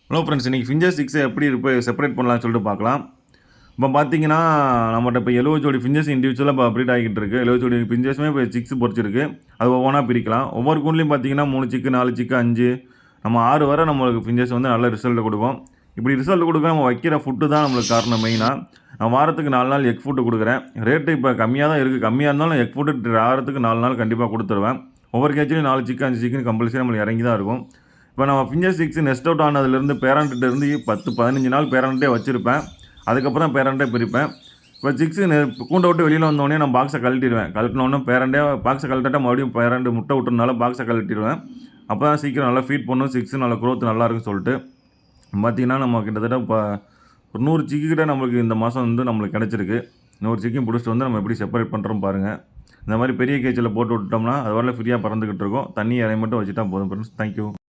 Hello friends, இன்றைக்கி finches 6 எப்படி separate பண்ணலாம்னு சொல்லிட்டு பார்க்கலாம். இப்போ பார்த்தீங்கன்னா, நம்மகிட்ட இப்போ 70 ஜோடி ஃபிஞ்சஸ் இண்டிவிஜுவலாக இப்போ அப்டேட் ஆகிட்டு இருக்குது. 70 ஜோடி ஃபிஞ்சஸுமே இப்போ 6 பொரிச்சிருக்கு. அது ஒவ்வொன்றா பிரிக்கலாம். ஒவ்வொரு கூண்டுலையும் பார்த்தீங்கன்னா 3 சிக்கு, 4 சிக்கு, 5 நம்ம 6 வரை நம்மளுக்கு ஃபிஞ்சஸ் வந்து நல்ல ரிசல்ட் கொடுக்கும். இப்படி ரிசல்ட் கொடுக்க நம்ம வைக்கிற ஃபுட்டு தான் நம்மளுக்கு காரணம் மெயினாக. நான் வாரத்துக்கு 4 நாள் எக் ஃபுட்டு கொடுக்குறேன். ரேட்டு இப்போ கம்மியாக தான் இருக்குது. கம்மியாக இருந்தாலும் எக் ஃபுட்டு வாரத்துக்கு 4 நாள் கண்டிப்பாக கொடுத்துருவேன். ஒவ்வொரு கேஜ்லையும் 4 சிக்கு, 5 சிக்குன்னு கம்பல்சரி நம்மளுக்கு இறங்கி தான் இருக்கும். இப்போ நம்ம ஃபிஞ்சஸ் 6 நெஸ்ட் அவுட் ஆனதுலேருந்து பேரண்ட்டிருந்து 10-15 நாள் பேரண்ட்டே வச்சுருப்பேன். அதுக்கப்புறம் பேரண்ட்டே பிரிப்பேன். இப்போ 6 கூண்டை விட்டு வெளியில் வந்தோடனே நான் பாக்ஸை கழட்டிடுவேன். கழட்டினோடனே பேரண்ட்டே பாக்ஸை கழட்டிட்டா மறுபடியும் பேரண்ட் முட்டை விட்டுறதுனால பாக்ஸை கழட்டிடுவேன். அப்போ தான் சீக்கிரம் நல்லா ஃபீட் பண்ணும். 6 நல்லா க்ரோத் நல்லாயிருக்குன்னு சொல்லிட்டு பார்த்திங்கன்னா, நம்ம கிட்டத்தட்ட இப்போ ஒரு 100 சிக்கு கிட்ட நம்மளுக்கு இந்த மாதம் வந்து நம்மளுக்கு கிடச்சிருக்கு. 100 சிக்கையும் பிடிச்சிட்டு வந்து நம்ம எப்படி செப்பரேட் பண்ணுறோம் பாருங்கள். இந்த மாதிரி பெரிய கேஜில் போட்டு விட்டோம்னா அது வரல ஃப்ரீயாக பறந்துக்கிட்டு இருக்கும். தண்ணி இறைய மட்டும் வச்சுட்டா போதும் ஃப்ரெண்ட்ஸ். தேங்க்யூ.